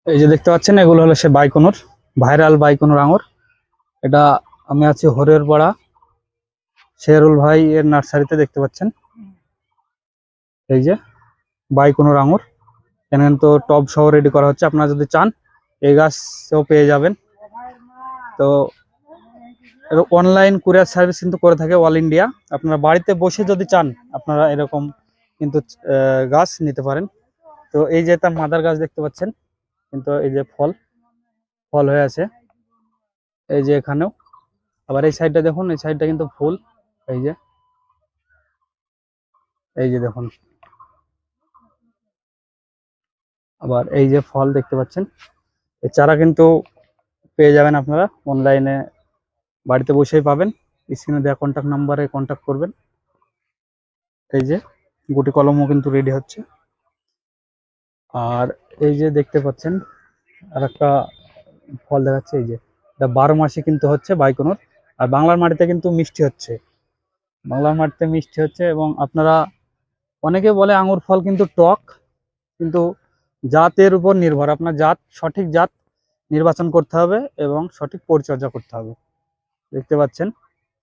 এই যে দেখতে পাচ্ছেন, এগুলো হলো সে বাইকোনোর ভাইরাল বাইকোনোর আঙুর। এটা আমি আছি হরের পাড়া শেরুল ভাই এর নার্সারিতে। দেখতে পাচ্ছেন এই যে বাইকোনোর আঙুর। এখানে তো টব সহ রেডি করা হচ্ছে, আপনারা যদি চান এই গাছও পেয়ে যাবেন। তো অনলাইন কুরিয়ার সার্ভিস কিন্তু করে থাকে অল ইন্ডিয়া। আপনারা বাড়িতে বসে যদি চান আপনারা এরকম কিন্তু গাছ নিতে পারেন। তো এই যে তার মাদার গাছ দেখতে পাচ্ছেন, কিন্তু এই যে ফল ফল হয়ে আছে এই যে এখানেও। আবার এই সাইডটা দেখুন, এই সাইডটা কিন্তু ফুল। এই যে এই যে দেখুন, আবার এই যে ফল দেখতে পাচ্ছেন। এই চারা কিন্তু পেয়ে যাবেন আপনারা অনলাইনে, বাড়িতে বসেই পাবেন। স্ক্রিনে দেওয়া কন্ট্যাক্ট নাম্বারে কন্ট্যাক্ট করবেন। এই যে গুটি কলমও কিন্তু রেডি হচ্ছে। আর এই যে দেখতে পাচ্ছেন আর একটা ফল দেখাচ্ছে, এই যে এটা 12 মাসে কিন্তু হচ্ছে বাইকোনোর। আর বাংলার মাটিতে কিন্তু মিষ্টি হচ্ছে, বাংলার মাটিতে মিষ্টি হচ্ছে। এবং আপনারা অনেকে বলে আঙুর ফল কিন্তু টক, কিন্তু জাতের উপর নির্ভর। আপনার জাত, সঠিক জাত নির্বাচন করতে হবে এবং সঠিক পরিচর্যা করতে হবে। দেখতে পাচ্ছেন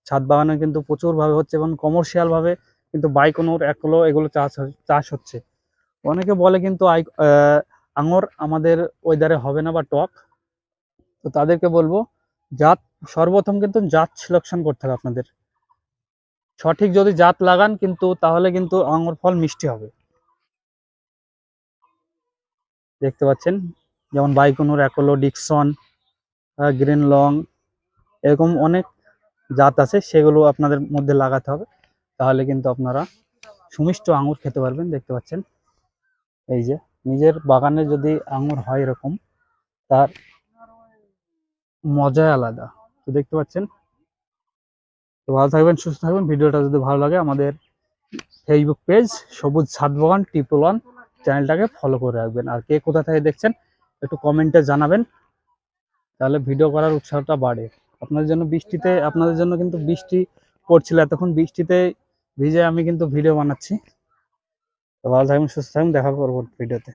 ছাদ বাগানে কিন্তু প্রচুর ভাবে হচ্ছে এবং কমার্শিয়াল ভাবে কিন্তু বাইকোনোর একলো এগুলো চাষ হচ্ছে। অনেকে বলে কিন্তু আঙুর আমাদের ওয়েদারে হবে না বা টক। তো তাদেরকে বলবো জাত, সর্বপ্রথম কিন্তু জাত সিলেকশন করতে হবে আপনাদের। সঠিক যদি জাত লাগান কিন্তু তাহলে কিন্তু আঙুর ফল মিষ্টি হবে। দেখতে পাচ্ছেন যেমন বাইকোনোর, অ্যাকোলো, ডিকসন, গ্রিন লং, এরকম অনেক জাত আছে, সেগুলো আপনাদের মধ্যে লাগাতে হবে। তাহলে কিন্তু আপনারা সুমিষ্ট আঙুর খেতে পারবেন। দেখতে পাচ্ছেন এই যে নিজের বাগানে যদি আঙুর হয় এরকম, তার মজাই আলাদা। তো দেখতে পাচ্ছেন। তো ভালো থাকবেন, সুস্থ থাকবেন। ভিডিওটা যদি ভালো লাগে আমাদের ফেসবুক পেজ সবুজ ছাদ বাগান 111 চ্যানেলটাকে ফলো করে রাখবেন। আর কে কোথা থেকে দেখছেন একটু কমেন্টে জানাবেন, তাহলে ভিডিও করার উৎসাহটা বাড়ে। আপনাদের জন্য বৃষ্টিতে, আপনাদের জন্য কিন্তু বৃষ্টি পড়ছিল এতক্ষণ, বৃষ্টিতে ভিজে আমি কিন্তু ভিডিও বানাচ্ছি। তো ভালো থাকবেন, সুস্থ থাকবেন, দেখা করবো ভিডিওতে।